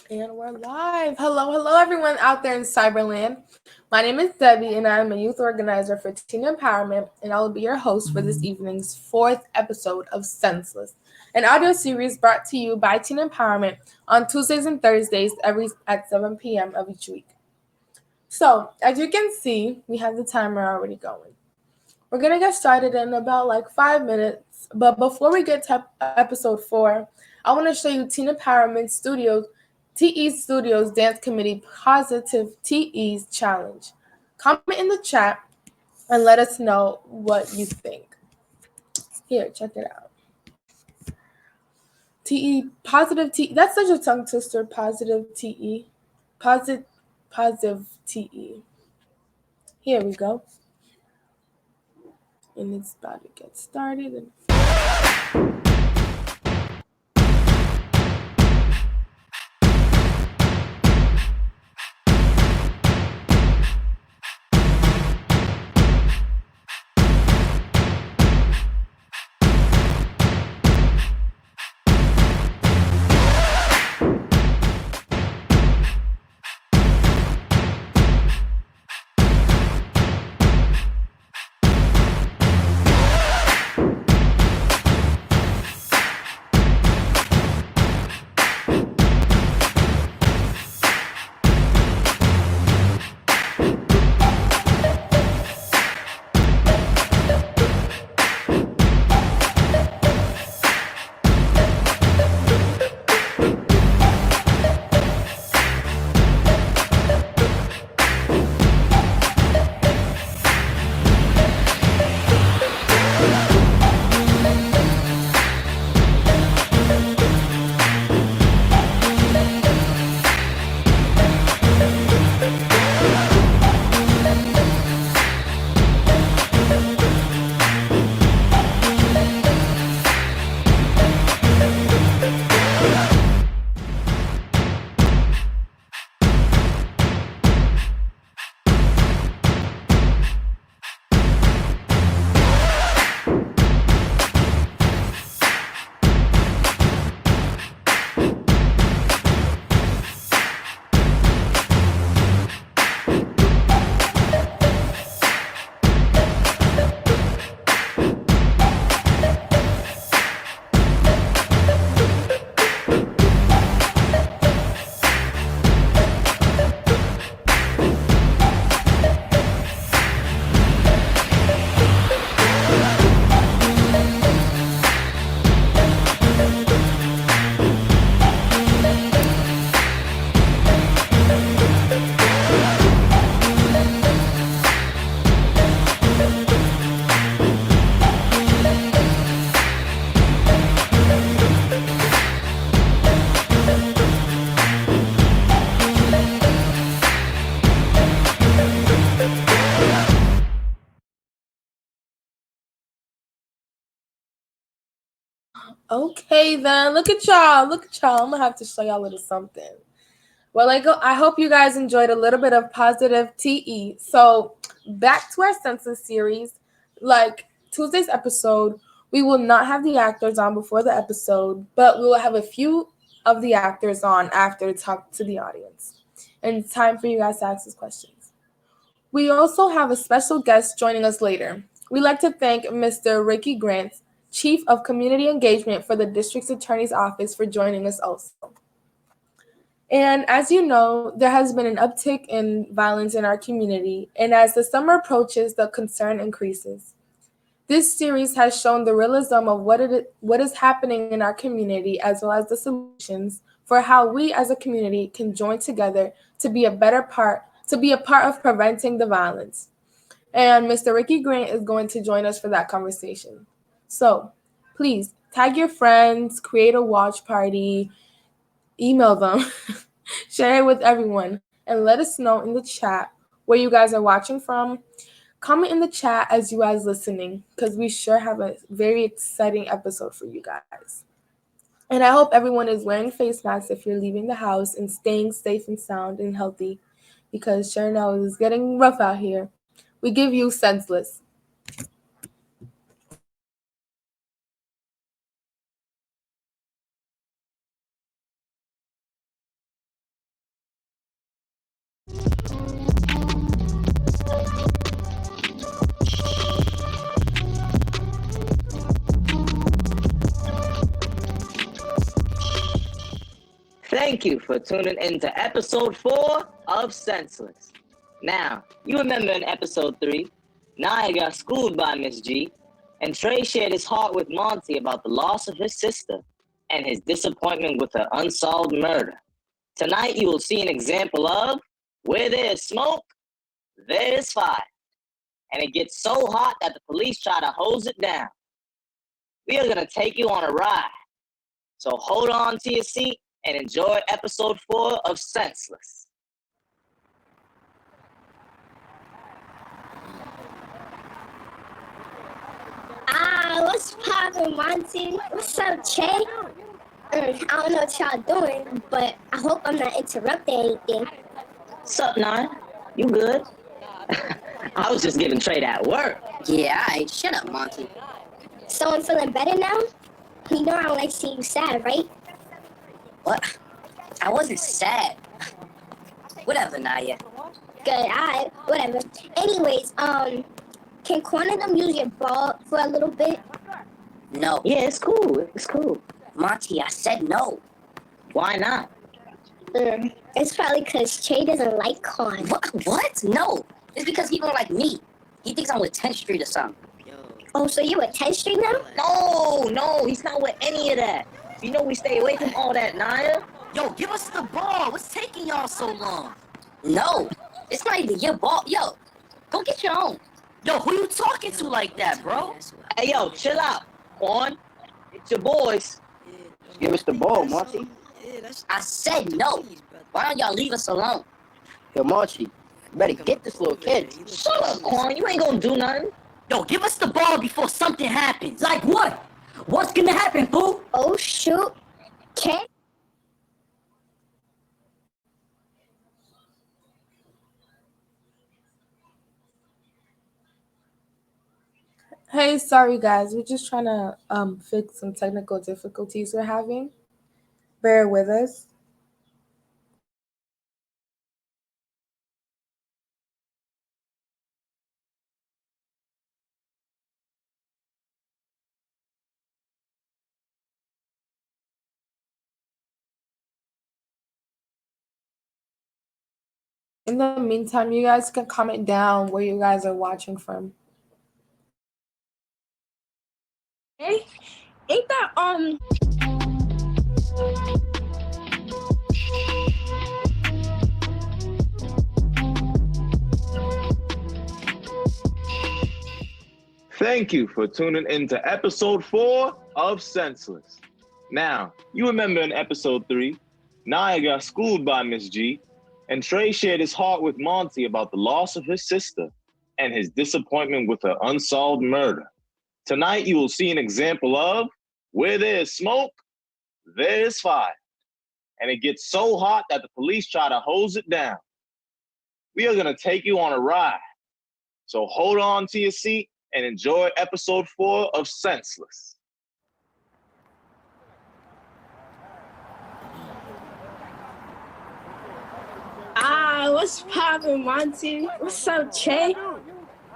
And we're live. Hello, everyone out there in Cyberland. My name is Debbie, and I'm a youth organizer for Teen Empowerment, and I will be your host for this evening's fourth episode of Senseless, an audio series brought to you by Teen Empowerment on Tuesdays and Thursdays every at 7 p.m. of each week. So, as you can see, we have the timer already going. We're gonna get started in about like 5 minutes, but before we get to episode 4, I want to show you Teen Empowerment Studios, TE Studios Dance Committee Positive TE's Challenge. Comment in the chat and let us know what you think. Here, check it out. TE Positive TE. That's such a tongue twister. Positive TE, positive TE. Here we go, and it's about to get started. Okay, then look at y'all. Look at y'all. I'm gonna have to show y'all a little something. Well, I hope you guys enjoyed a little bit of positive TE. So, back to our census series. Like Tuesday's episode, we will not have the actors on before the episode, but we will have a few of the actors on after to talk to the audience. And it's time for you guys to ask us questions. We also have a special guest joining us later. We'd like to thank Mr. Ricky Grant, Chief of Community Engagement for the District Attorney's Office, for joining us also. And as you know, there has been an uptick in violence in our community, and as the summer approaches, the concern increases. This series has shown the realism of what is happening in our community, as well as the solutions for how we as a community can join together to be a part of preventing the violence. And Mr. Ricky Grant is going to join us for that conversation. So please tag your friends, create a watch party, email them, share it with everyone, and let us know in the chat where you guys are watching from. Comment in the chat as you guys listening, because we sure have a very exciting episode for you guys. And I hope everyone is wearing face masks if you're leaving the house and staying safe and sound and healthy, because sure now it's getting rough out here. We give you Senseless. Thank you for tuning in to episode 4 of Senseless. Now, you remember in episode 3, Naya got schooled by Miss G, and Trey shared his heart with Monty about the loss of his sister and his disappointment with her unsolved murder. Tonight, you will see an example of where there's smoke, there's fire. And it gets so hot that the police try to hose it down. We are going to take you on a ride. So hold on to your seat and enjoy episode 4 of Senseless. What's poppin', Monty? What's up, Che? I don't know what y'all doing, but I hope I'm not interrupting anything. What's up, Nine? You good? I was just giving Trey that work. Yeah, alright. Shut up, Monty. So I'm feeling better now? You know I don't like seeing you sad, right? What? I wasn't sad. Whatever, Naya. Good, alright, whatever. Anyways, can one of them use your ball for a little bit? No. Yeah, it's cool. It's cool. Monty, I said no. Why not? It's probably because Che doesn't like corn. What? No. It's because he don't like me. He thinks I'm with 10th Street or something. Oh, so you with 10th Street now? No, he's not with any of that. You know we stay away from all that, Naya. Yo, give us the ball. What's taking y'all so long? No. It's not even your ball. Yo, go get your own. Yo, who you talking to like that, bro? Hey, yo, chill out. Quan, it's your boys. Give us the ball, Monty. I said no. Why don't y'all leave us alone? Yo, Monty, you better get this little kid. Shut up, Quan. You ain't gonna do nothing. Yo, give us the ball before something happens. Like what? What's gonna happen, fool? Oh, shoot. Che? Hey, sorry guys, we're just trying to fix some technical difficulties we're having. Bear with us. In the meantime, you guys can comment down where you guys are watching from. Hey, ain't that, Thank you for tuning in to episode 4 of Senseless. Now, you remember in episode 3, Naya got schooled by Miss G, and Trey shared his heart with Monty about the loss of his sister and his disappointment with her unsolved murder. Tonight, you will see an example of where there's smoke, there's fire. And it gets so hot that the police try to hose it down. We are going to take you on a ride. So hold on to your seat and enjoy episode 4 of Senseless. What's poppin', Monty? What's up, Che?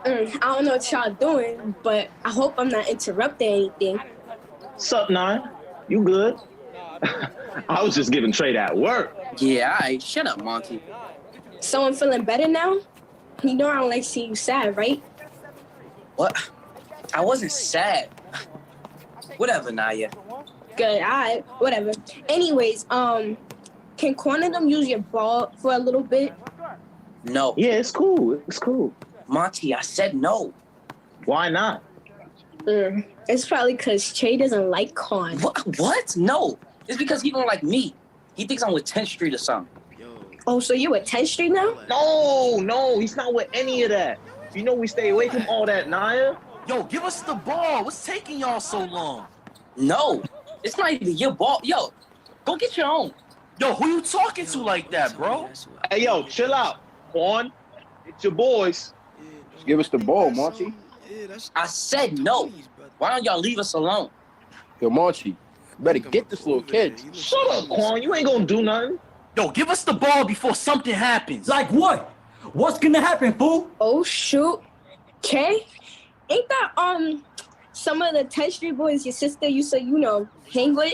I don't know what y'all doing, but I hope I'm not interrupting anything. What's up, Nine? You good? I was just giving Trey that work. Yeah, alright. Shut up, Monty. So I'm feeling better now? You know I don't like seeing you sad, right? What? I wasn't sad. Whatever, Naya. Good, alright, whatever. Anyways, can one of them use your ball for a little bit? No. Yeah, it's cool. It's cool. Monty, I said no. Why not? It's probably because Che doesn't like corn. What? No. It's because he don't like me. He thinks I'm with 10th Street or something. Oh, so you at 10th Street now? No, he's not with any of that. You know we stay away from all that, Naya. Yo, give us the ball. What's taking y'all so long? No. It's not even your ball. Yo, go get your own. Yo, who you talking to like that, bro? Hey, yo, chill out. Quan, it's your boys. Give us the ball, Monty. I said no. Why don't y'all leave us alone? Yo, Monty, you better get this little kid. Shut up, Quan. You ain't gonna do nothing. Yo, give us the ball before something happens. Like what? What's gonna happen, fool? Oh, shoot. Che? Ain't that, some of the 10th Street boys your sister used to, hang with?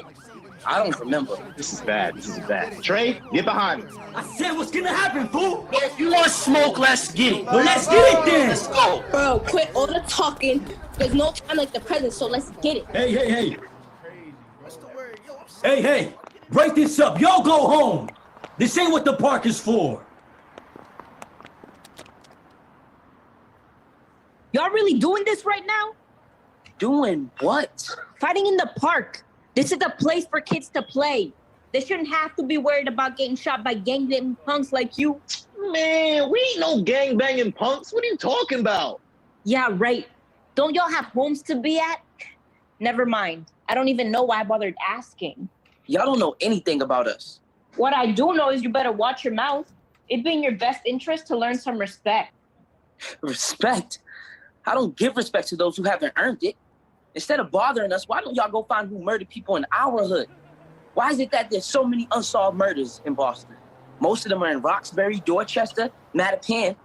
I don't remember. This is bad. This is bad. Trey, get behind me. I said what's gonna happen, fool? If you want smoke, let's get it. Well, let's get it then. Let's go. Bro, quit all the talking. There's no time like the present, so let's get it. Hey. Hey, break this up. Y'all go home. This ain't what the park is for. Y'all really doing this right now? Doing what? Fighting in the park. This is a place for kids to play. They shouldn't have to be worried about getting shot by gang-banging punks like you. Man, we ain't no gang-banging punks. What are you talking about? Yeah, right. Don't y'all have homes to be at? Never mind. I don't even know why I bothered asking. Y'all don't know anything about us. What I do know is you better watch your mouth. It'd be in your best interest to learn some respect. Respect? I don't give respect to those who haven't earned it. Instead of bothering us, why don't y'all go find who murdered people in our hood? Why is it that there's so many unsolved murders in Boston? Most of them are in Roxbury, Dorchester, Mattapan.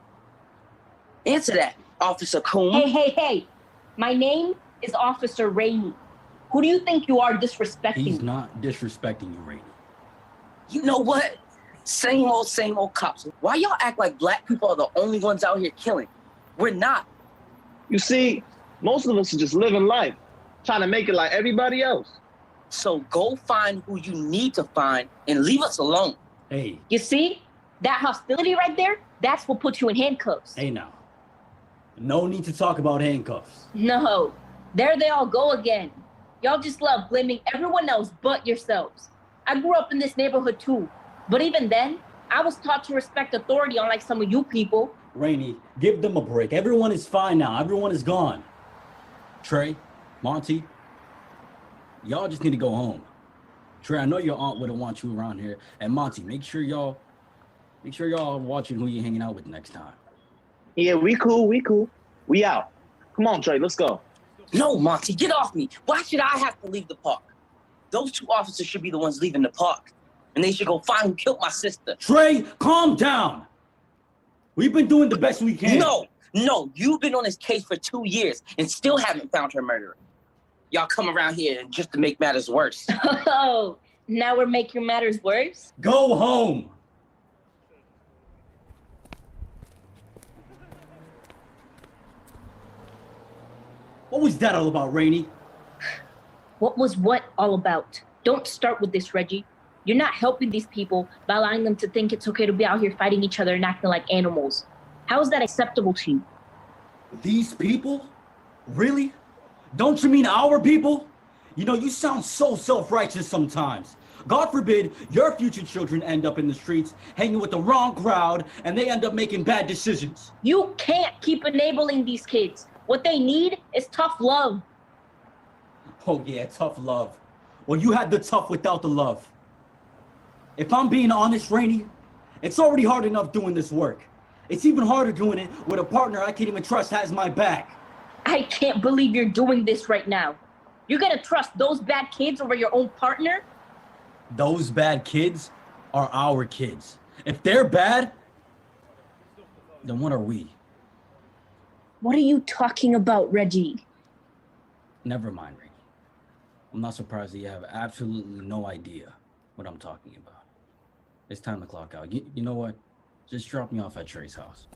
Answer that, Officer Coon. Hey. My name is Officer Rainey. Who do you think you are disrespecting? He's not disrespecting you, Rainey. You know what? Same old cops. Why y'all act like black people are the only ones out here killing? We're not. You see, most of us are just living life, trying to make it like everybody else. So go find who you need to find and leave us alone. Hey. You see? That hostility right there, that's what puts you in handcuffs. Hey now. No need to talk about handcuffs. No. There they all go again. Y'all just love blaming everyone else but yourselves. I grew up in this neighborhood too. But even then, I was taught to respect authority unlike some of you people. Rainey, give them a break. Everyone is fine now. Everyone is gone. Trey, Monty, y'all just need to go home. Trey, I know your aunt wouldn't want you around here. And Monty, make sure y'all are watching who you're hanging out with next time. Yeah, we cool. We out. Come on, Trey, let's go. No, Monty, get off me. Why should I have to leave the park? Those two officers should be the ones leaving the park. And they should go find who killed my sister. Trey, calm down. We've been doing the best we can. No, you've been on this case for 2 years and still haven't found her murderer. Y'all come around here just to make matters worse. Oh, now we're making matters worse? Go home. What was that all about, Rainey? What was what all about? Don't start with this, Reggie. You're not helping these people by allowing them to think it's okay to be out here fighting each other and acting like animals. How is that acceptable to you? These people? Really? Don't you mean our people? You know, you sound so self-righteous sometimes. God forbid your future children end up in the streets hanging with the wrong crowd and they end up making bad decisions. You can't keep enabling these kids. What they need is tough love. Oh yeah, tough love. Well, you had the tough without the love. If I'm being honest, Rainey, it's already hard enough doing this work. It's even harder doing it with a partner I can't even trust has my back. I can't believe you're doing this right now. You're gonna trust those bad kids over your own partner? Those bad kids are our kids. If they're bad, then what are we? What are you talking about, Reggie? Never mind, Rainey. I'm not surprised that you have absolutely no idea what I'm talking about. It's time to clock out. You know what? Just drop me off at Trey's house.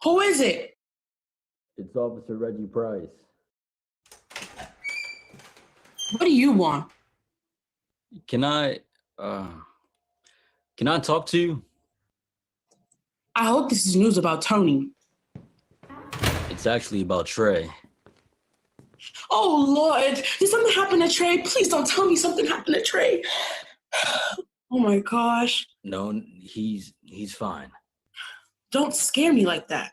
Who is it? It's Officer Reggie Price. What do you want? Can I talk to you? I hope this is news about Tony. It's actually about Trey. Oh, Lord. Did something happen to Trey? Please don't tell me something happened to Trey. Oh, my gosh. No, he's fine. Don't scare me like that.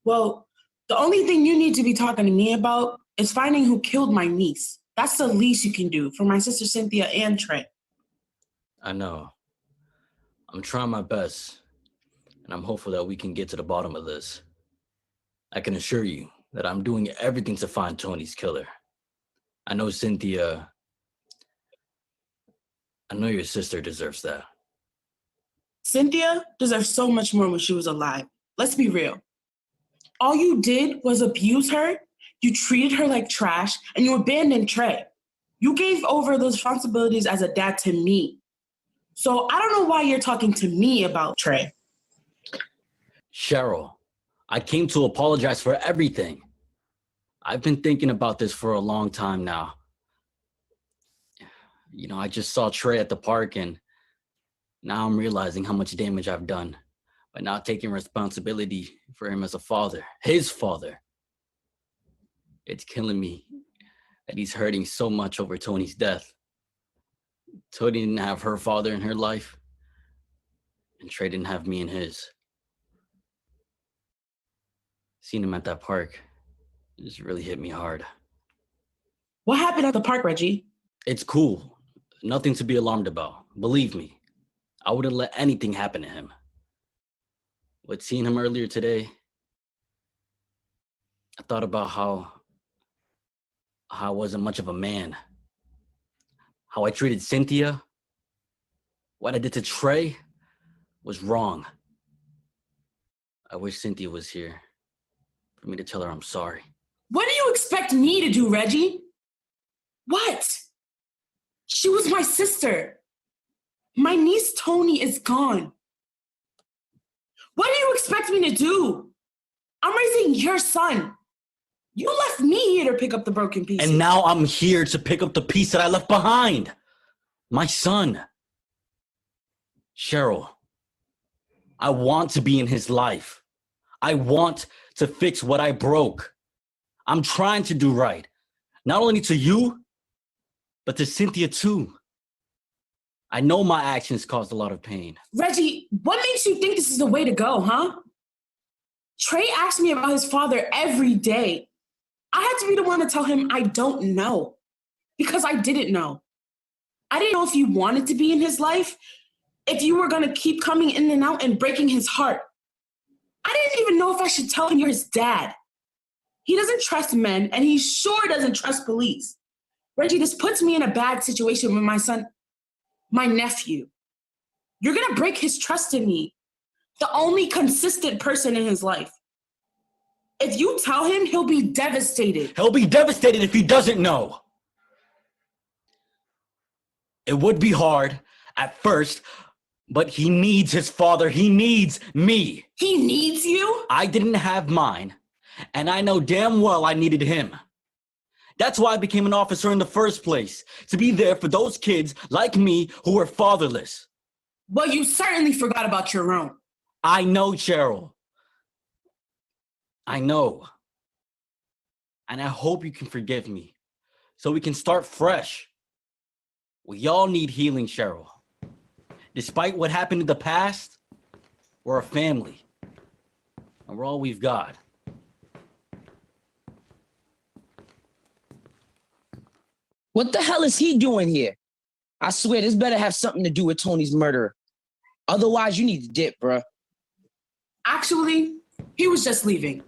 Well, the only thing you need to be talking to me about is finding who killed my niece. That's the least you can do for my sister Cynthia and Trey. I know. I'm trying my best, and I'm hopeful that we can get to the bottom of this. I can assure you that I'm doing everything to find Tony's killer. I know Cynthia. I know your sister deserves that. Cynthia deserves so much more when she was alive. Let's be real. All you did was abuse her, you treated her like trash, and you abandoned Trey. You gave over those responsibilities as a dad to me. So I don't know why you're talking to me about Trey. Cheryl, I came to apologize for everything. I've been thinking about this for a long time now. You know, I just saw Trey at the park, and now I'm realizing how much damage I've done by not taking responsibility for him as a father, his father. It's killing me that he's hurting so much over Tony's death. Tony didn't have her father in her life, and Trey didn't have me in his. Seeing him at that park just really hit me hard. What happened at the park, Reggie? It's cool. Nothing to be alarmed about. Believe me, I wouldn't let anything happen to him. But seeing him earlier today, I thought about how I wasn't much of a man. How I treated Cynthia, what I did to Trey was wrong. I wish Cynthia was here for me to tell her I'm sorry. What do you expect me to do, Reggie? What? She was my sister. My niece Tony is gone. What do you expect me to do? I'm raising your son. You left me here to pick up the broken pieces. And now I'm here to pick up the piece that I left behind. My son. Cheryl, I want to be in his life. I want to fix what I broke. I'm trying to do right. Not only to you, but to Cynthia too. I know my actions caused a lot of pain. Reggie, what makes you think this is the way to go, huh? Trey asks me about his father every day. I had to be the one to tell him I don't know, because I didn't know. I didn't know if you wanted to be in his life, if you were gonna keep coming in and out and breaking his heart. I didn't even know if I should tell him you're his dad. He doesn't trust men, and he sure doesn't trust police. Reggie, this puts me in a bad situation with my son, my nephew. You're gonna break his trust in me, the only consistent person in his life. If you tell him, he'll be devastated. He'll be devastated if he doesn't know. It would be hard at first, but he needs his father. He needs me. He needs you? I didn't have mine, and I know damn well I needed him. That's why I became an officer in the first place, to be there for those kids like me who were fatherless. Well, you certainly forgot about your own. I know, Cheryl. I know. And I hope you can forgive me so we can start fresh. We all need healing, Cheryl. Despite what happened in the past, we're a family. And we're all we've got. What the hell is he doing here? I swear this better have something to do with Tony's murder. Otherwise, you need to dip, bruh. Actually, he was just leaving.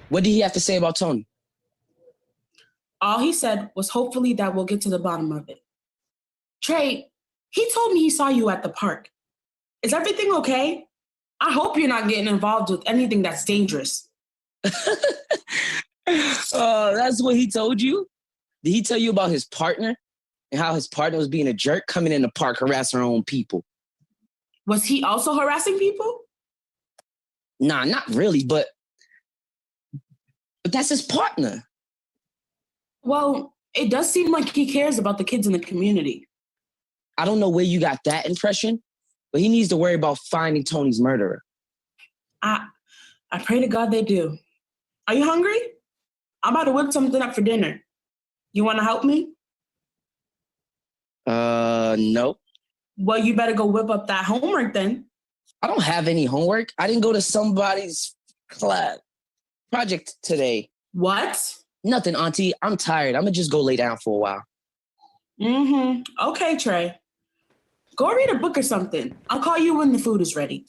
What did he have to say about Tony? All he said was hopefully that we'll get to the bottom of it. Trey, he told me he saw you at the park. Is everything okay? I hope you're not getting involved with anything that's dangerous. That's what he told you? Did he tell you about his partner and how his partner was being a jerk coming in the park harassing her own people? Was he also harassing people? Nah, not really, but that's his partner. Well, it does seem like he cares about the kids in the community. I don't know where you got that impression, but he needs to worry about finding Tony's murderer. I pray to God they do. Are you hungry? I'm about to whip something up for dinner. You want to help me? No. Well, you better go whip up that homework then. I don't have any homework. I didn't go to somebody's class project today. What? Nothing, Auntie. I'm tired. I'm gonna just go lay down for a while. Okay, Trey. Go read a book or something. I'll call you when the food is ready.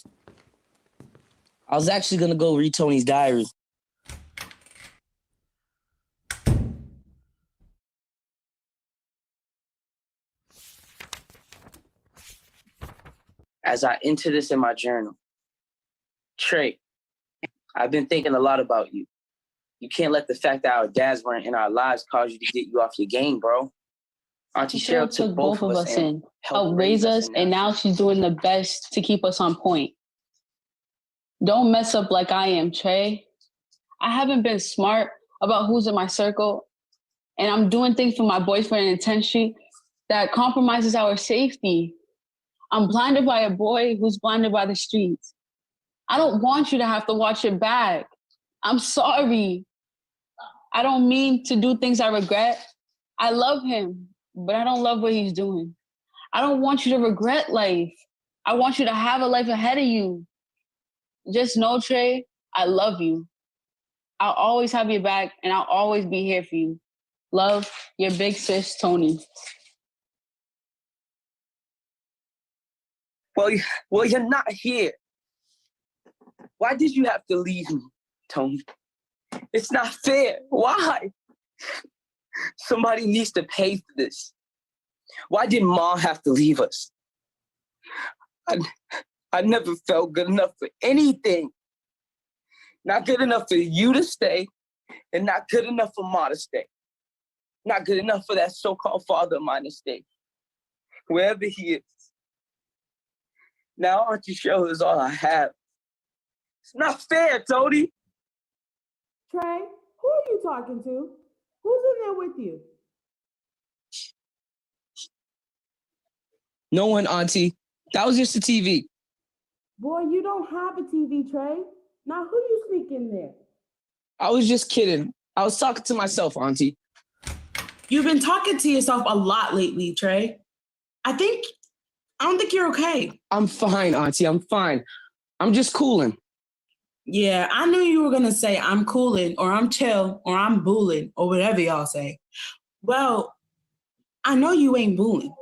I was actually gonna go read Tony's diary. As I enter this in my journal, Trey, I've been thinking a lot about you. You can't let the fact that our dads weren't in our lives cause you to get you off your game, bro. Auntie Cheryl took both of us in, helped raise us, and now she's doing the best to keep us on point. Don't mess up like I am, Trey. I haven't been smart about who's in my circle, and I'm doing things for my boyfriend intentionally that compromises our safety. I'm blinded by a boy who's blinded by the streets. I don't want you to have to watch your back. I'm sorry. I don't mean to do things I regret. I love him, but I don't love what he's doing. I don't want you to regret life. I want you to have a life ahead of you. Just know, Trey, I love you. I'll always have your back, and I'll always be here for you. Love, your big sis, Tony. Well, you're not here. Why did you have to leave me, Tony? It's not fair. Why? Somebody needs to pay for this. Why did Mom have to leave us? I never felt good enough for anything. Not good enough for you to stay, and not good enough for Ma to stay. Not good enough for that so-called father of mine to stay. Wherever he is. Now Auntie Cheryl is all I have. It's not fair, Tony. Trey, who are you talking to? Who's in there with you? No one, Auntie. That was just the TV. Boy, you don't have a TV, Trey. Now who you sneak in there? I was just kidding. I was talking to myself, Auntie. You've been talking to yourself a lot lately, Trey. I don't think you're okay. I'm fine, Auntie. I'm fine. I'm just cooling. Yeah, I knew you were going to say I'm cooling or I'm chill or I'm booling or whatever y'all say. Well, I know you ain't booling.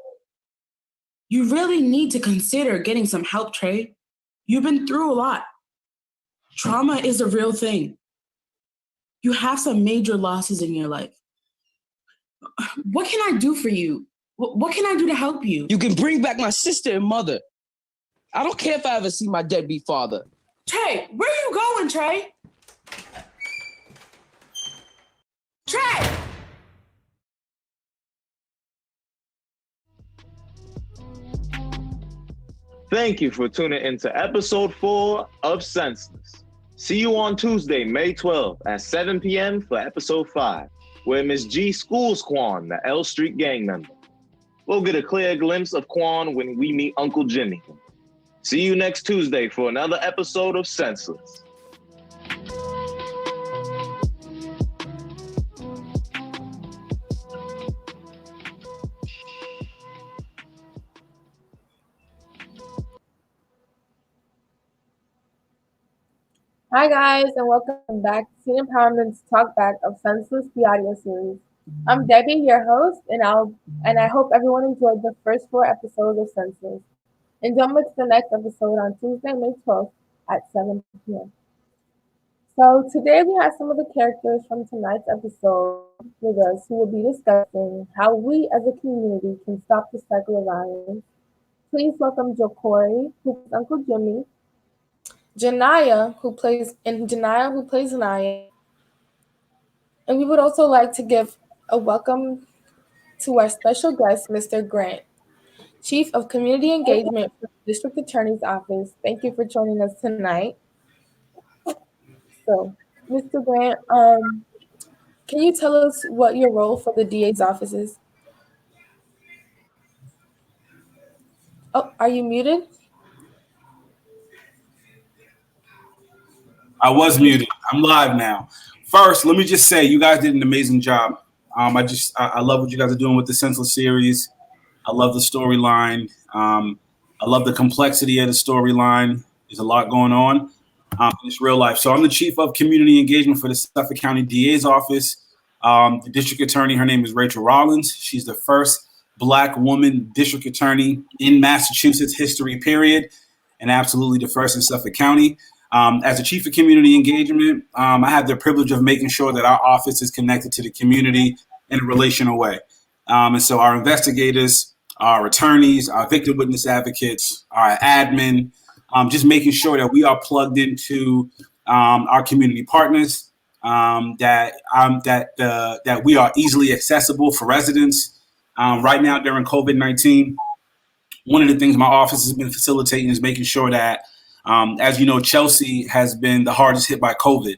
You really need to consider getting some help, Trey. You've been through a lot. Trauma is a real thing. You have some major losses in your life. What can I do for you? What can I do to help you? You can bring back my sister and mother. I don't care if I ever see my deadbeat father. Trey, where are you going, Trey? Trey! Thank you for tuning into episode 4 of Senseless. See you on Tuesday, May 12th at 7 p.m. for episode 5, where Miss G schools Quan, the L Street gang member. We'll get a clear glimpse of Quan when we meet Uncle Jimmy. See you next Tuesday for another episode of Senseless. Hi guys, and welcome back to Teen Empowerment's Talk Back of Senseless, the audio series. I'm Debbie, your host, and I hope everyone enjoyed the first 4 episodes of Senseless. And don't miss the next episode on Tuesday, May 12th at 7 p.m. So today we have some of the characters from tonight's episode with us who will be discussing how we as a community can stop the cycle of violence. Please welcome Joe Corey, who plays Uncle Jimmy, Janaya, who plays Naya. And we would also like to give a welcome to our special guest, Mr. Grant, Chief of Community Engagement for the District Attorney's Office. Thank you for joining us tonight. So, Mr. Grant, can you tell us what your role for the DA's office is? Oh, are you muted? I was muted. I'm live now. First, let me just say, you guys did an amazing job. I love what you guys are doing with the Senseless series. I love the storyline. I love the complexity of the storyline. There's a lot going on in this real life. So I'm the chief of community engagement for the Suffolk County DA's office. The district attorney, her name is Rachel Rollins. She's the first Black woman district attorney in Massachusetts history, period, and absolutely the first in Suffolk County. As a chief of community engagement, I have the privilege of making sure that our office is connected to the community in a relational way. And so our investigators, our attorneys, our victim witness advocates, our admin, just making sure that we are plugged into our community partners, that we are easily accessible for residents. Right now during COVID-19, one of the things my office has been facilitating is making sure that, as you know, Chelsea has been the hardest hit by COVID.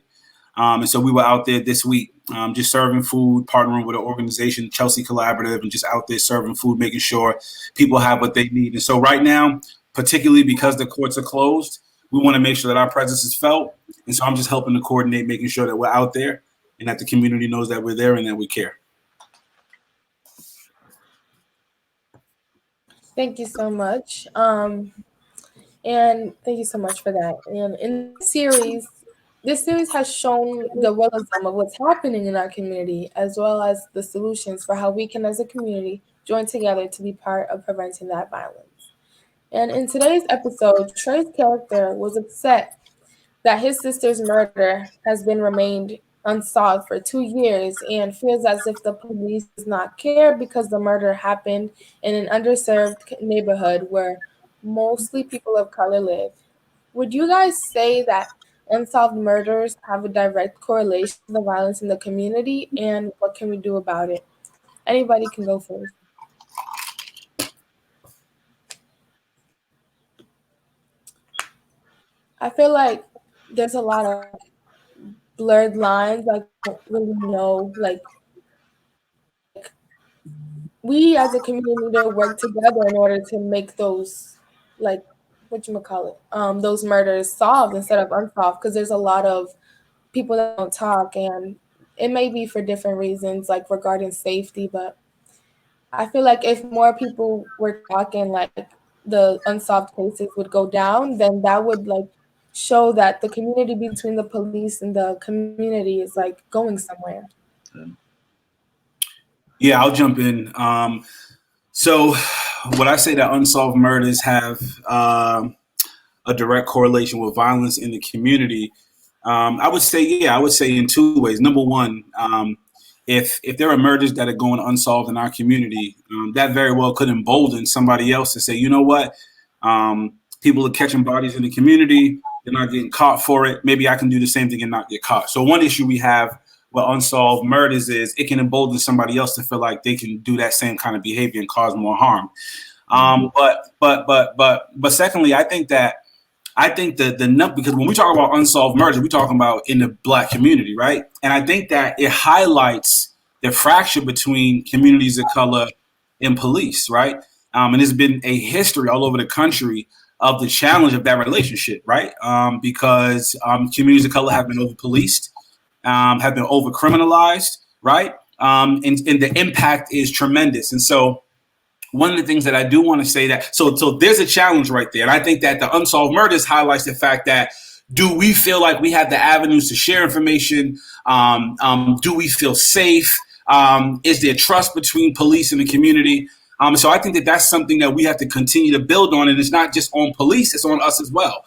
And so we were out there this week just serving food, partnering with an organization, Chelsea Collaborative, and just out there serving food, making sure people have what they need. And so right now, particularly because the courts are closed, we want to make sure that our presence is felt. And so I'm just helping to coordinate, making sure that we're out there and that the community knows that we're there and that we care. Thank you so much. And thank you so much for that. And in this series has shown the realism of what's happening in our community, as well as the solutions for how we can, as a community, join together to be part of preventing that violence. And in today's episode, Trey's character was upset that his sister's murder has been remained unsolved for 2 years and feels as if the police does not care because the murder happened in an underserved neighborhood where mostly people of color live. Would you guys say that unsolved murders have a direct correlation to the violence in the community, and what can we do about it? Anybody can go first. I feel like there's a lot of blurred lines. I don't really know. Like we as a community need to work together in order to make those, like, what you call it, those murders solved instead of unsolved. Because there's a lot of people that don't talk, and it may be for different reasons, like regarding safety. But I feel like if more people were talking, like the unsolved cases would go down, then that would like show that the community between the police and the community is like going somewhere. Yeah, I'll jump in. So would I say that unsolved murders have a direct correlation with violence in the community? I would say, yeah, I would say in two ways. Number one, if there are murders that are going unsolved in our community, that very well could embolden somebody else to say, you know what, people are catching bodies in the community, they're not getting caught for it. Maybe I can do the same thing and not get caught. So one issue we have with unsolved murders is it can embolden somebody else to feel like they can do that same kind of behavior and cause more harm. But secondly, I think that because when we talk about unsolved murders, we're talking about in the Black community, right? And I think that it highlights the fracture between communities of color and police, right? And there's been a history all over the country of the challenge of that relationship, right? Because communities of color have been over policed, have been over criminalized, right? And the impact is tremendous. And so one of the things that I do want to say that so there's a challenge right there. And I think that the unsolved murders highlights the fact that do we feel like we have the avenues to share information? Do we feel safe? Is there trust between police and the community? So I think that that's something that we have to continue to build on. And it's not just on police, it's on us as well.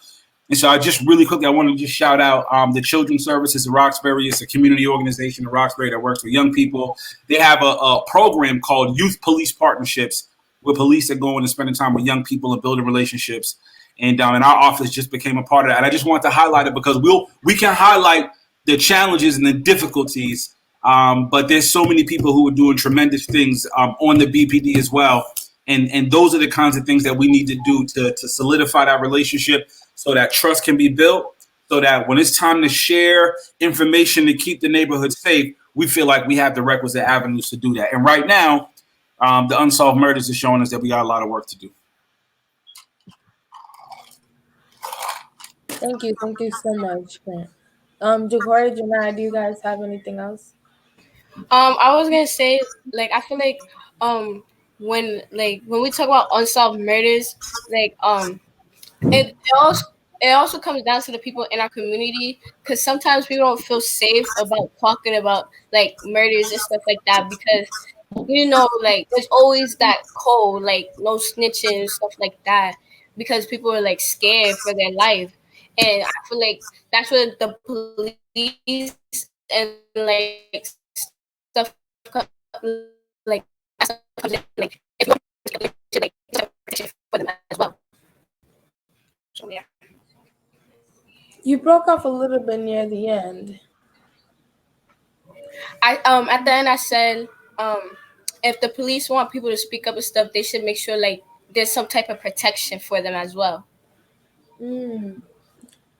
And so I just really quickly, I want to just shout out the Children's Services of Roxbury. It's a community organization in Roxbury that works with young people. They have a program called Youth Police Partnerships, where police are going and spending time with young people and building relationships. And our office just became a part of that. And I just want to highlight it because we can highlight the challenges and the difficulties, but there's so many people who are doing tremendous things on the BPD as well. And those are the kinds of things that we need to do to solidify that relationship so that trust can be built, so that when it's time to share information to keep the neighborhood safe, we feel like we have the requisite avenues to do that. And right now, the unsolved murders is showing us that we got a lot of work to do. Thank you so much, Grant. Jahori, Janai, do you guys have anything else? I was gonna say, like, I feel like, when we talk about unsolved murders, like, it also it also comes down to the people in our community, because sometimes people don't feel safe about talking about like murders and stuff like that, because like there's always that code, like no snitching and stuff like that, because people are like scared for their life. And I feel like that's where the police and like stuff like that stuff comes in. Like if you want to like protection for them as well. So yeah. You broke off a little bit near the end. I at the end I said, if the police want people to speak up and stuff, they should make sure like there's some type of protection for them as well. Mm.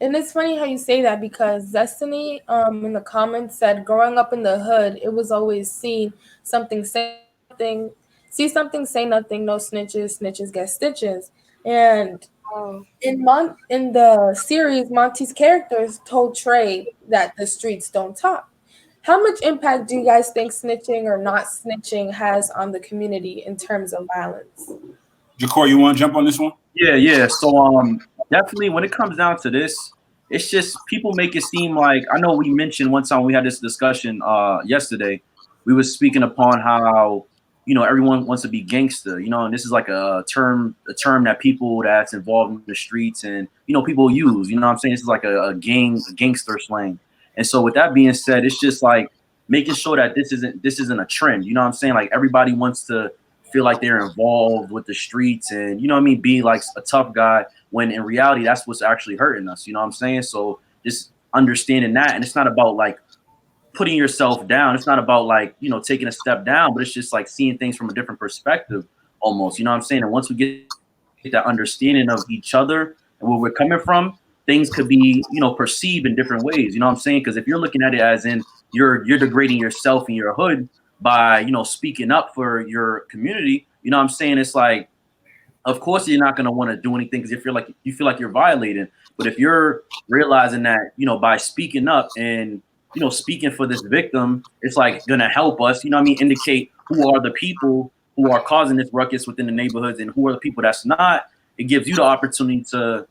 And it's funny how you say that, because Destiny in the comments said growing up in the hood, it was always seen something, say nothing, see something, say nothing, no snitches, snitches get stitches. And in the series, Monty's characters told Trey that the streets don't talk. How much impact do you guys think snitching or not snitching has on the community in terms of violence? Jahori, you want to jump on this one? Yeah. So definitely when it comes down to this, it's just people make it seem like, I know we mentioned one time we had this discussion yesterday. We was speaking upon how, everyone wants to be gangster, and this is like a term that people that's involved in the streets and people use, what I'm saying? This is like a gangster slang. And so with that being said, it's just like making sure that this isn't a trend, what I'm saying? Like everybody wants to feel like they're involved with the streets and be like a tough guy, when in reality that's what's actually hurting us, what I'm saying? So just understanding that, and it's not about like putting yourself down, it's not about like taking a step down, but it's just like seeing things from a different perspective almost, what I'm saying? And once we get that understanding of each other and where we're coming from, things could be perceived in different ways, what I'm saying? Because if you're looking at it as in you're degrading yourself in your hood by speaking up for your community, what I'm saying? It's like, of course you're not going to want to do anything because you feel like you're violating. But if you're realizing that by speaking up and speaking for this victim, it's like going to help us, indicate who are the people who are causing this ruckus within the neighborhoods and who are the people that's not. It gives you the opportunity to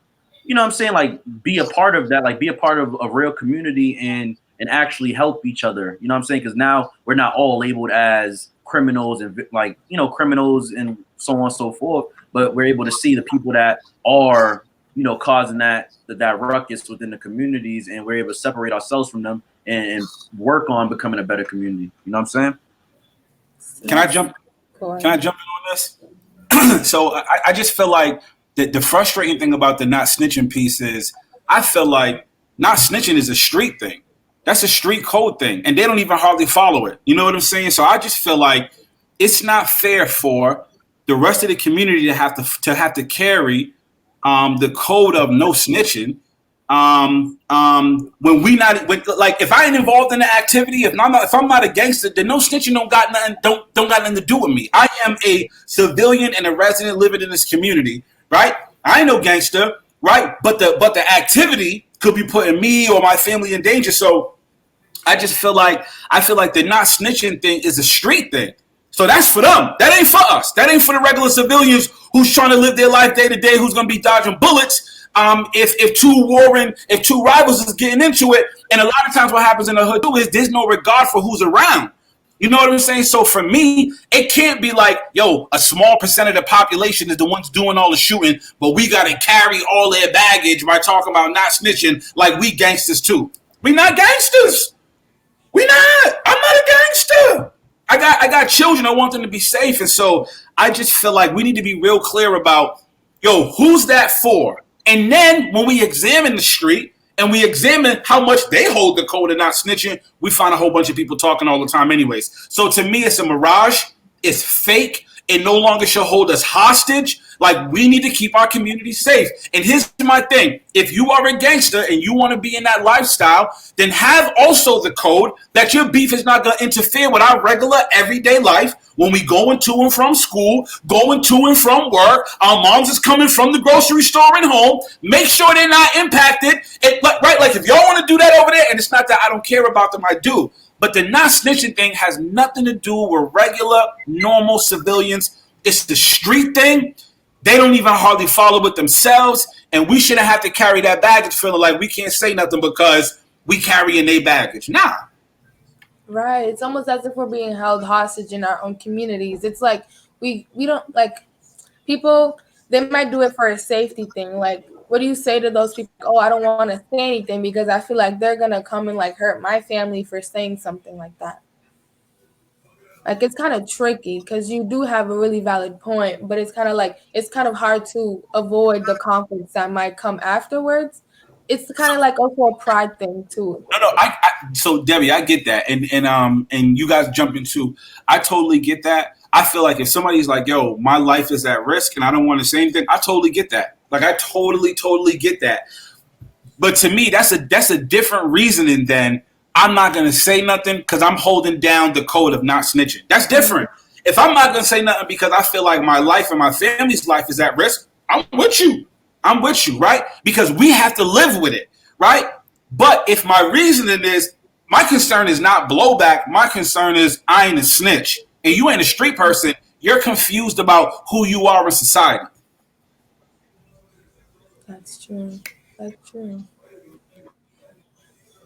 what I'm saying, like be a part of that, like be a part of a real community and actually help each other, what I'm saying? Because now we're not all labeled as criminals and like criminals and so on and so forth, but we're able to see the people that are causing that ruckus within the communities, and we're able to separate ourselves from them and work on becoming a better community. You know what I'm saying? Can I jump in on this? So I just feel like the frustrating thing about the not snitching piece is I feel like not snitching is a street thing. That's a street code thing, and they don't even hardly follow it. You know what I'm saying? So I just feel like it's not fair for the rest of the community to have to carry the code of no snitching. When we not like, if I ain't involved in the activity, if I'm not a gangster, then no snitching don't got nothing to do with me. I am a civilian and a resident living in this community, right? I ain't no gangster, right? But the activity could be putting me or my family in danger. So I feel like the not snitching thing is a street thing. So that's for them. That ain't for us. That ain't for the regular civilians who's trying to live their life day to day, who's gonna be dodging bullets. If two rivals is getting into it, and a lot of times what happens in the hood too is there's no regard for who's around. You know what I'm saying? So for me, it can't be like, yo, a small percent of the population is the ones doing all the shooting, but we got to carry all their baggage by talking about not snitching like we gangsters too. We not gangsters. We not. I'm not a gangster. I got children. I want them to be safe. And so I just feel like we need to be real clear about, yo, who's that for? And then when we examine the street and we examine how much they hold the code of not snitching, we find a whole bunch of people talking all the time anyways. So to me, it's a mirage. It's fake. It no longer should hold us hostage. Like, we need to keep our community safe. And here's my thing. If you are a gangster and you want to be in that lifestyle, then have also the code that your beef is not going to interfere with our regular everyday life When we going to and from school, going to and from work, our moms is coming from the grocery store and home. Make sure they're not impacted. Right? Like if y'all want to do that over there, and it's not that I don't care about them, I do. But the not snitching thing has nothing to do with regular, normal civilians. It's the street thing. They don't even hardly follow it themselves, and we shouldn't have to carry that baggage feeling like we can't say nothing because we carrying their baggage. Nah. Right. It's almost as if we're being held hostage in our own communities. It's like we don't like people, they might do it for a safety thing. Like, what do you say to those people? Oh, I don't want to say anything because I feel like they're gonna come and like hurt my family for saying something like that. Like it's kind of tricky because you do have a really valid point, but it's kind of like it's kind of hard to avoid the conflicts that might come afterwards. It's kind of like also a pride thing too. No. So Debbie, I get that, and you guys jump into. I totally get that. I feel like if somebody's like, "Yo, my life is at risk," and I don't want to say anything, I totally get that. Like I totally get that. But to me, that's a different reasoning than I'm not gonna say nothing because I'm holding down the code of not snitching. That's different. If I'm not gonna say nothing because I feel like my life and my family's life is at risk, I'm with you. I'm with you, right? Because we have to live with it, right? But if my reasoning is my concern is not blowback, my concern is I ain't a snitch, and you ain't a street person. You're confused about who you are in society. That's true. That's true.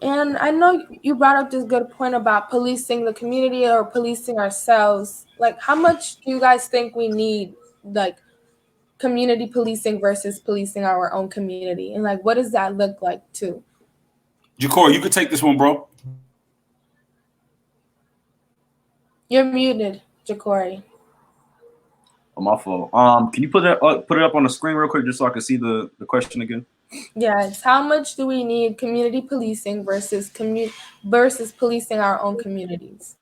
And I know you brought up this good point about policing the community or policing ourselves. Like, how much do you guys think we need, like, community policing versus policing our own community? And, like, what does that look like, too? Ja'Cory, you could take this one, bro. You're muted, Ja'Cory. Oh, my fault. Can you put it up on the screen real quick just so I can see the question again? Yes. How much do we need community policing versus policing our own communities?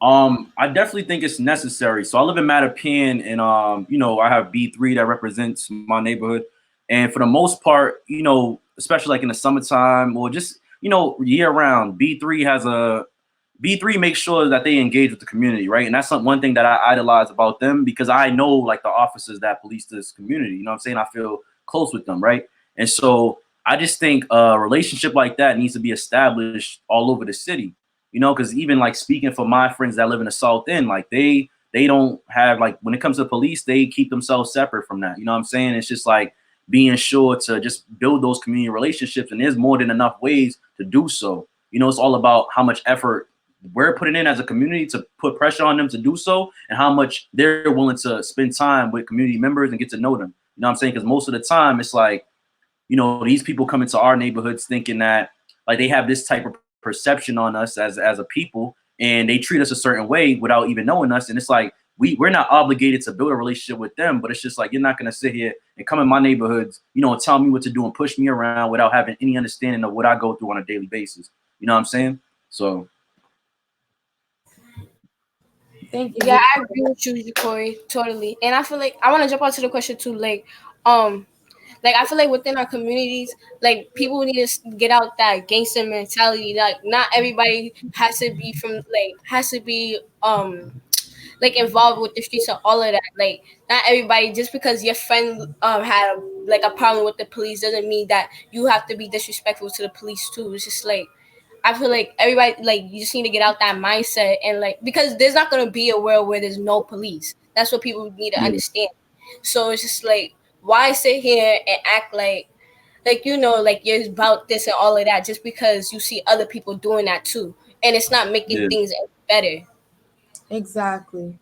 I definitely think it's necessary. So I live in Mattapan, and I have B3 that represents my neighborhood. And for the most part, especially like in the summertime or just year round, B3 makes sure that they engage with the community, right? And that's one thing that I idolize about them because I know like the officers that police this community. You know what I'm saying? I feel close with them, right? And so I just think a relationship like that needs to be established all over the city. Because even like speaking for my friends that live in the South End, like they don't have like when it comes to police, they keep themselves separate from that. You know what I'm saying? It's just like being sure to just build those community relationships, and there's more than enough ways to do so. It's all about how much effort we're putting in as a community to put pressure on them to do so, and how much they're willing to spend time with community members and get to know them. You know what I'm saying? Because most of the time it's like, these people come into our neighborhoods thinking that like they have this type of perception on us as a people, and they treat us a certain way without even knowing us. And it's like we're not obligated to build a relationship with them, but it's just like you're not going to sit here and come in my neighborhoods, and tell me what to do and push me around without having any understanding of what I go through on a daily basis. You know what I'm saying? So thank you. Yeah, I agree with you, Corey, totally. And I feel like I want to jump onto the question too, like I feel like within our communities, like people need to get out that gangster mentality. Like not everybody has to be like involved with the streets and all of that. Like not everybody, just because your friend had a problem with the police doesn't mean that you have to be disrespectful to the police too. It's just like I feel like everybody, like, you just need to get out that mindset, and like, because there's not going to be a world where there's no police. That's what people need to understand. So it's just like, why sit here and act like you're about this and all of that just because you see other people doing that too, and it's not making things better. Exactly.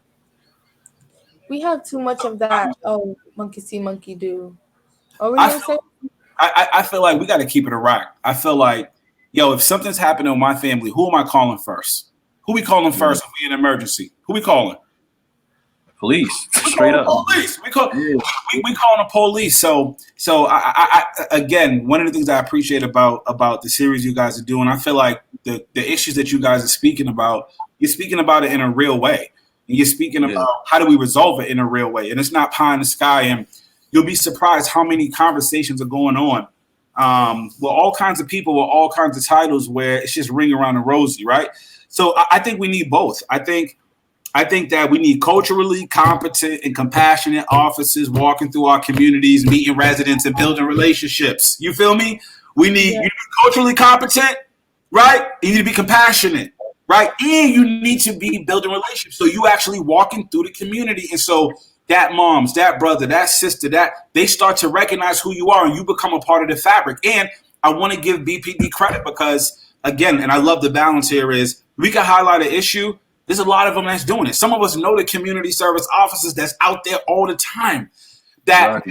We have too much of that. Oh, monkey see, monkey do. What were you gonna say? I feel like we got to keep it a rock. I feel like, yo, if something's happening with my family, who am I calling first? Who we calling first if we in an emergency? Who we calling? Police, straight up. Police. We calling the police. So I again, one of the things I appreciate about the series you guys are doing, I feel like the issues that you guys are speaking about, you're speaking about it in a real way, and you're speaking about how do we resolve it in a real way, and it's not pie in the sky. And you'll be surprised how many conversations are going on with all kinds of people with all kinds of titles where it's just ring around the rosy, right? So I think we need both. I think I think that we need culturally competent and compassionate officers walking through our communities, meeting residents, and building relationships. You feel me? We need you to be culturally competent, right? You need to be compassionate, right? And you need to be building relationships. So you actually walking through the community, and so that moms, that brother, that sister, that they start to recognize who you are, and you become a part of the fabric. And I want to give BPD credit because, again, and I love the balance here is we can highlight an issue. There's a lot of them that's doing it. Some of us know the community service officers that's out there all the time. That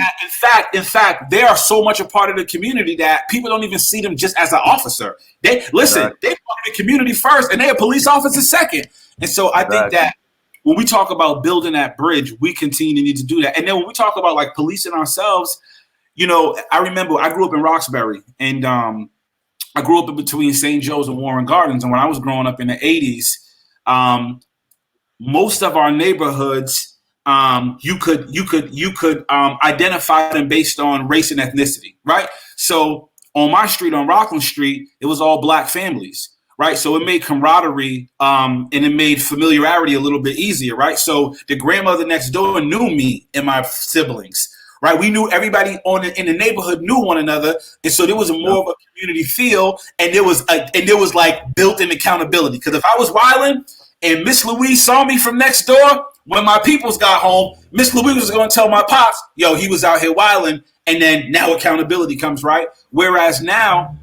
in fact, they are so much a part of the community that people don't even see them just as an officer. They listen, they're part of the community first, and they're a police officer second. And so I think that when we talk about building that bridge, we continue to need to do that. And then when we talk about like policing ourselves, you know, I remember I grew up in Roxbury, and I grew up in between St. Joe's and Warren Gardens. And when I was growing up in the 80s, most of our neighborhoods, you could identify them based on race and ethnicity, right? So on my street, on Rockland Street, it was all black families, right? So it made camaraderie and it made familiarity a little bit easier, right? So the grandmother next door knew me and my siblings, right? We knew everybody in the neighborhood knew one another, and so there was more of a community feel, and there was like built-in accountability. Because if I was wilding and Miss Louise saw me from next door, when my peoples got home, Miss Louise was going to tell my pops, yo, he was out here wilding, and then now accountability comes, right? Whereas now,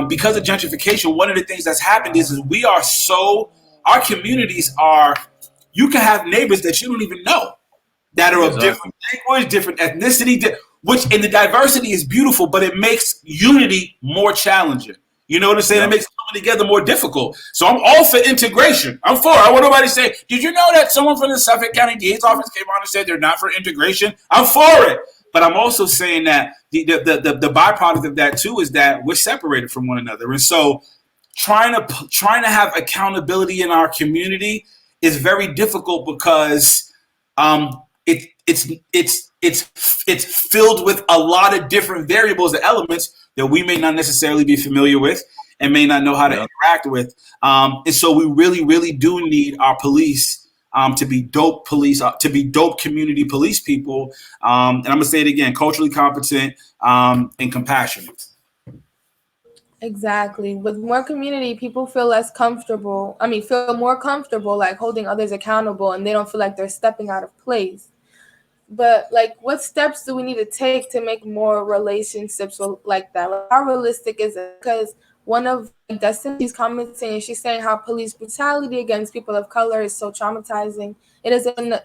because of gentrification, one of the things that's happened is our communities are, you can have neighbors that you don't even know that are of different language, different ethnicity, which in the diversity is beautiful, but it makes unity more challenging. You know what I'm saying? It makes coming together more difficult. So I'm all for integration. I'm for it. I want nobody to say, did you know that someone from the Suffolk County DA's office came on and said they're not for integration? I'm for it. But I'm also saying that the byproduct of that too is that we're separated from one another. And so trying to have accountability in our community is very difficult because it's filled with a lot of different variables and elements that we may not necessarily be familiar with and may not know how to interact with. And so we really, really do need our police to be dope community police people. And I'm gonna say it again: culturally competent and compassionate. Exactly. With more community, people feel less comfortable. Feel more comfortable, like holding others accountable, and they don't feel like they're stepping out of place. But like, what steps do we need to take to make more relationships like that? Like, how realistic is it? Because one of Destiny's commenting, and she's saying how police brutality against people of color is so traumatizing. It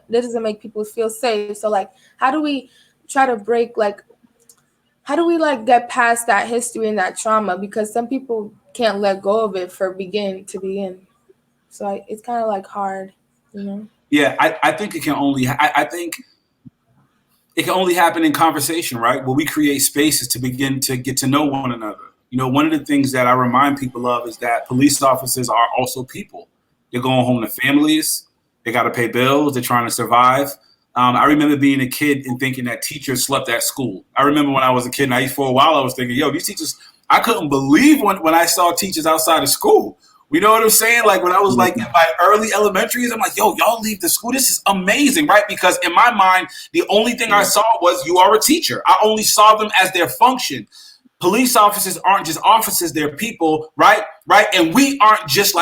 doesn't make people feel safe. So like, how do we try to break how do we get past that history and that trauma? Because some people can't let go of it to begin. So it's kind of hard, you know? Yeah, I think it can only. I think it can only happen in conversation, right? Where we create spaces to begin to get to know one another. You know, one of the things that I remind people of is that police officers are also people. They're going home to families. They got to pay bills. They're trying to survive. I remember being a kid and thinking that teachers slept at school. I remember when I was a kid, and for a while I was thinking, yo, these teachers, I couldn't believe when I saw teachers outside of school. You know what I'm saying? Like when I was in my early elementaries, I'm like, yo, y'all leave the school. This is amazing, right? Because in my mind, the only thing I saw was you are a teacher. I only saw them as their function. Police officers aren't just officers, they're people, right? Right. And we aren't just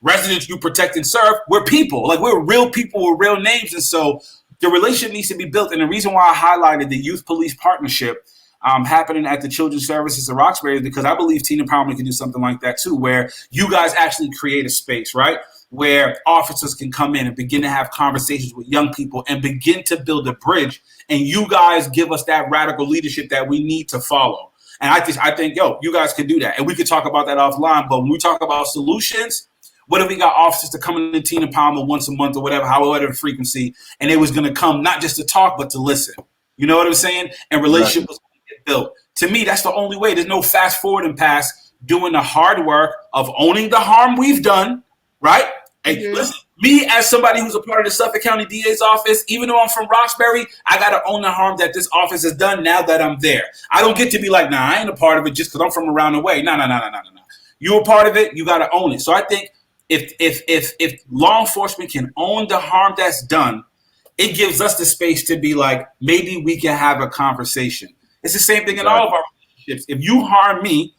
residents you protect and serve. We're people. Like we're real people with real names. And so the relationship needs to be built. And the reason why I highlighted the youth police partnership happening at the Children's Services of Roxbury is because I believe Teen Empowerment can do something like that too, where you guys actually create a space, right? Where officers can come in and begin to have conversations with young people and begin to build a bridge. And you guys give us that radical leadership that we need to follow. And I think, yo, you guys can do that. And we could talk about that offline. But when we talk about solutions, what if we got officers to come into Teen Empowerment once a month or whatever frequency, and they was going to come not just to talk, but to listen. You know what I'm saying? And relationship was going to get built. To me, that's the only way. There's no fast forward and pass doing the hard work of owning the harm we've done, right? Hey, listen, me as somebody who's a part of the Suffolk County DA's office, even though I'm from Roxbury, I got to own the harm that this office has done now that I'm there. I don't get to be like, nah, I ain't a part of it just because I'm from around the way. No. You're a part of it. You got to own it. So I think if law enforcement can own the harm that's done, it gives us the space to be like, maybe we can have a conversation. It's the same thing in all of our relationships. If you harm me,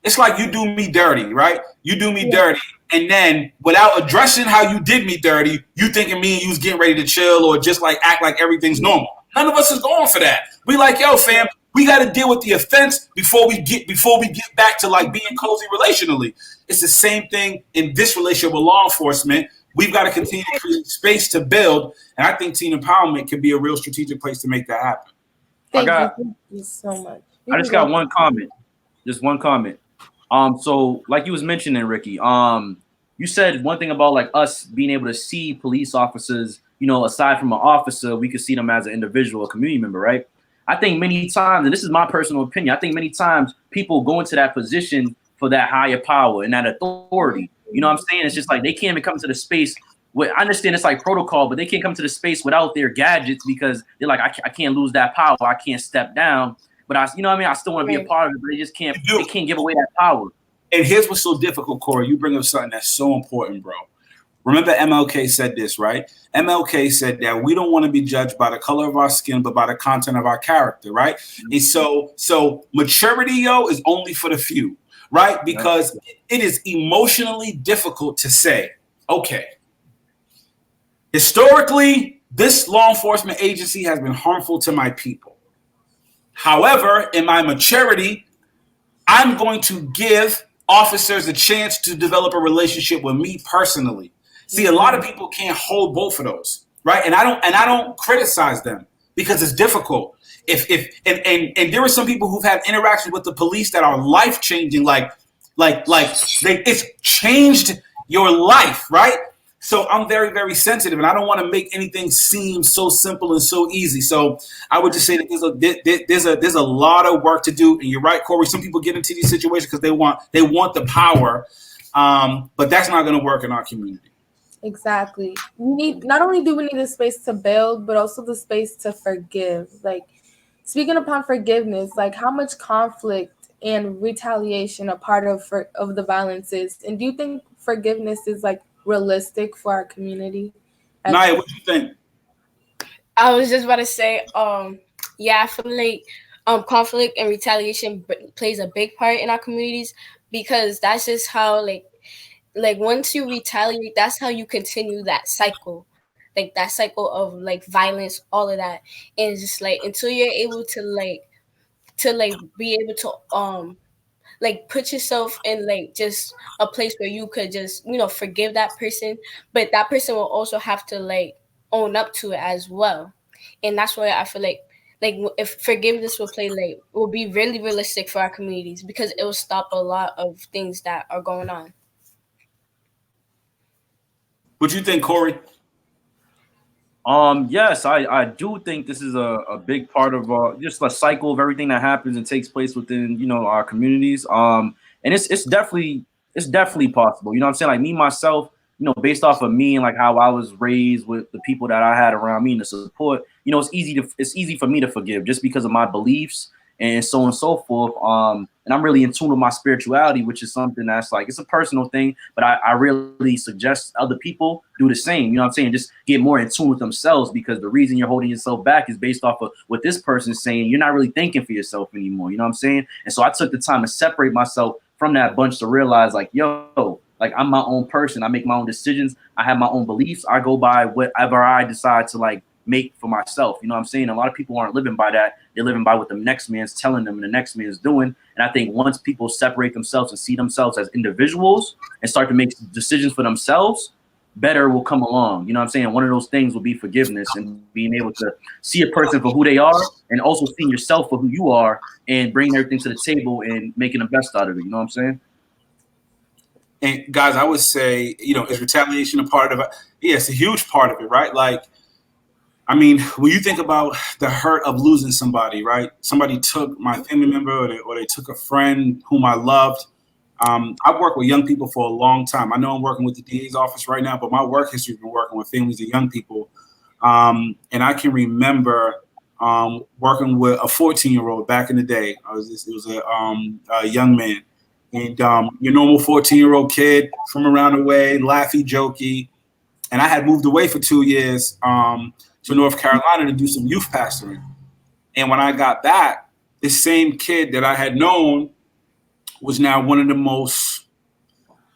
it's like you do me dirty, right? You do me dirty, and then without addressing how you did me dirty, you thinking me and you was getting ready to chill or just like act like everything's normal. None of us is going for that. We like, yo, fam, we got to deal with the offense before we get back to like being cozy relationally. It's the same thing in this relationship with law enforcement. We've got to continue to create space to build, and I think teen empowerment can be a real strategic place to make that happen. Thank you so much. I just got one comment. Just one comment. So like you was mentioning, Ricky, you said one thing about like us being able to see police officers, you know, aside from an officer, we could see them as an individual, a community member, right? I think many times, and this is my personal opinion, I think many times people go into that position for that higher power and that authority. You know what I'm saying? It's just like they can't even come to the space. I understand it's like protocol, but they can't come to the space without their gadgets because they're like, I can't lose that power. I can't step down. But you know what I mean? I still want to be a part of it, but they just can't. They can't give away that power. And here's what's so difficult, Corey. You bring up something that's so important, bro. Remember, MLK said this, right? MLK said that we don't want to be judged by the color of our skin, but by the content of our character, right? And so maturity, yo, is only for the few, right? Because it is emotionally difficult to say, okay, historically, this law enforcement agency has been harmful to my people. However, in my maturity, I'm going to give officers a chance to develop a relationship with me personally. See, a lot of people can't hold both of those, right? And I don't criticize them because it's difficult. And there are some people who've had interactions with the police that are life changing, it's changed your life, right? So I'm very, very sensitive, and I don't want to make anything seem so simple and so easy. So I would just say that there's a lot of work to do. And you're right, Corey. Some people get into these situations because they want the power, but that's not going to work in our community. Exactly. Not only do we need the space to build, but also the space to forgive. Like, speaking upon forgiveness, like how much conflict and retaliation a part of the violence is, and do you think forgiveness is like realistic for our community? Naya, what do you think? I was just about to say, yeah, I feel like conflict and retaliation plays a big part in our communities because that's just how like once you retaliate, that's how you continue that cycle. Like that cycle of like violence, all of that. And it's just like until you're able to be able to like put yourself in like just a place where you could just, you know, forgive that person, but that person will also have to like own up to it as well. And that's why I feel like if forgiveness will be really realistic for our communities because it will stop a lot of things that are going on. What do you think, Corey? Yes, I do think this is a big part of just a cycle of everything that happens and takes place within, you know, our communities. And it's definitely possible. You know what I'm saying? Like me, myself, you know, based off of me and like how I was raised with the people that I had around me and the support, you know, it's easy for me to forgive just because of my beliefs and so on and so forth. And I'm really in tune with my spirituality, which is something that's like, it's a personal thing, but I really suggest other people do the same. You know what I'm saying? Just get more in tune with themselves because the reason you're holding yourself back is based off of what this person's saying. You're not really thinking for yourself anymore. You know what I'm saying? And so I took the time to separate myself from that bunch to realize like, yo, like I'm my own person. I make my own decisions. I have my own beliefs. I go by whatever I decide to like make for myself. You know what I'm saying? A lot of people aren't living by that. They're living by what the next man's telling them and the next man's doing. And I think once people separate themselves and see themselves as individuals and start to make decisions for themselves, better will come along. You know what I'm saying? One of those things will be forgiveness and being able to see a person for who they are and also seeing yourself for who you are and bringing everything to the table and making the best out of it. You know what I'm saying? And guys, I would say, you know, is retaliation a part of it? Yeah, it's a huge part of it, right? Like, I mean, when you think about the hurt of losing somebody, right? Somebody took my family member or they took a friend whom I loved. I've worked with young people for a long time. I know I'm working with the DA's office right now, but my work history has been working with families of young people. And I can remember working with a 14-year-old back in the day. It was a young man. And your normal 14-year-old kid from around the way, laughy, jokey. And I had moved away for 2 years to North Carolina to do some youth pastoring. And when I got back, this same kid that I had known was now one of the most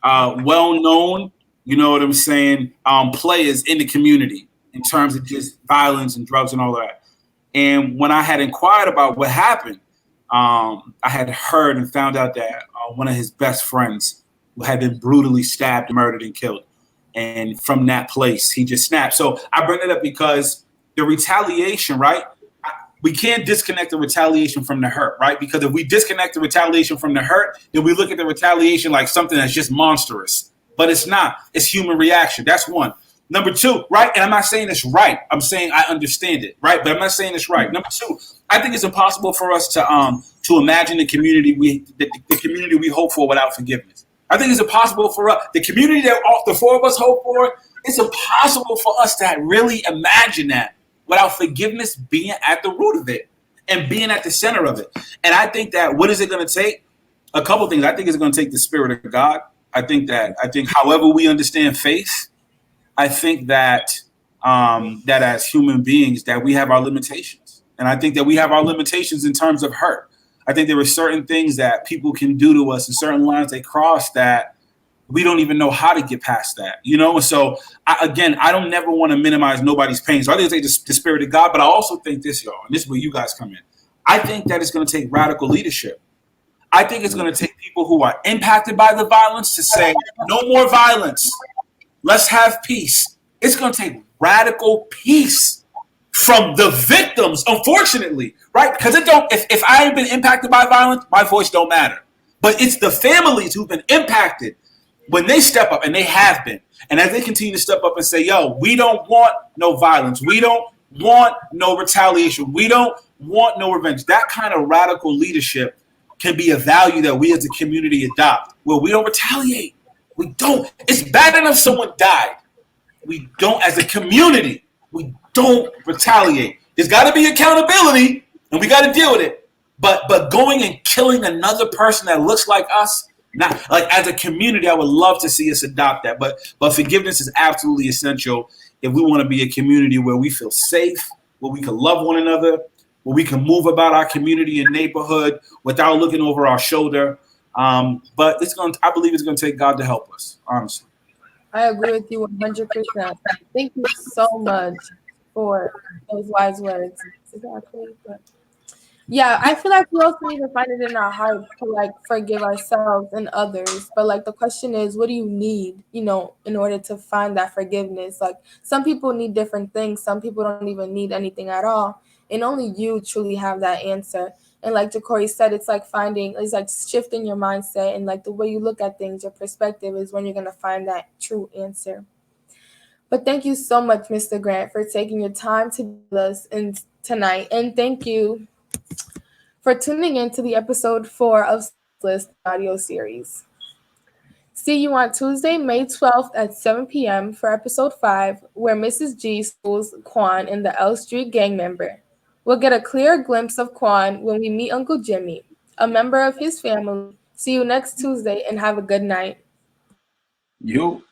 well-known, you know what I'm saying, players in the community in terms of just violence and drugs and all of that. And when I had inquired about what happened, I had heard and found out that one of his best friends had been brutally stabbed, murdered, and killed. And from that place, he just snapped. So I bring it up because the retaliation, right? We can't disconnect the retaliation from the hurt, right? Because if we disconnect the retaliation from the hurt, then we look at the retaliation like something that's just monstrous. But it's not. It's human reaction. That's one. Number two, right? And I'm not saying it's right. I'm saying I understand it, right? But I'm not saying it's right. Number two, I think it's impossible for us to imagine the community we hope for without forgiveness. I think it's impossible for us, the community that all the four of us hope for. It's impossible for us to really imagine that without forgiveness being at the root of it and being at the center of it. And I think that what is it going to take? A couple things. I think it's going to take the Spirit of God. I think however we understand faith, I think that that as human beings that we have our limitations. And I think that we have our limitations in terms of hurt. I think there are certain things that people can do to us and certain lines they cross that we don't even know how to get past that, you know? And so, I don't never want to minimize nobody's pain. So I think it's the Spirit of God, but I also think this, y'all, and this is where you guys come in. I think that it's going to take radical leadership. I think it's going to take people who are impacted by the violence to say, no more violence. Let's have peace. It's going to take radical peace from the victims, unfortunately, right? Because if I have been impacted by violence, my voice don't matter. But it's the families who've been impacted when they step up, and they have been, and as they continue to step up and say, yo, we don't want no violence. We don't want no retaliation. We don't want no revenge. That kind of radical leadership can be a value that we as a community adopt, where we don't retaliate. We don't. It's bad enough someone died. We don't, as a community, we don't retaliate. There's got to be accountability, and we got to deal with it. But going and killing another person that looks like us, not like as a community, I would love to see us adopt that. But forgiveness is absolutely essential if we want to be a community where we feel safe, where we can love one another, where we can move about our community and neighborhood without looking over our shoulder. But I believe it's going to take God to help us, honestly. I agree with you 100%. Thank you so much for those wise words. Exactly. But yeah, I feel like we also need to find it in our heart to like forgive ourselves and others. But like the question is, what do you need, in order to find that forgiveness? Like some people need different things. Some people don't even need anything at all. And only you truly have that answer. And like Ja'Cory said, it's like shifting your mindset and like the way you look at things, your perspective is when you're going to find that true answer. But thank you so much, Mr. Grant, for taking your time to be with us tonight. And thank you for tuning in to the episode 4 of Senseless, the audio series. See you on Tuesday, May 12th at 7 p.m. for episode 5, where Mrs. G schools Quan and the L Street gang member. We'll get a clear glimpse of Quan when we meet Uncle Jimmy, a member of his family. See you next Tuesday and have a good night. You.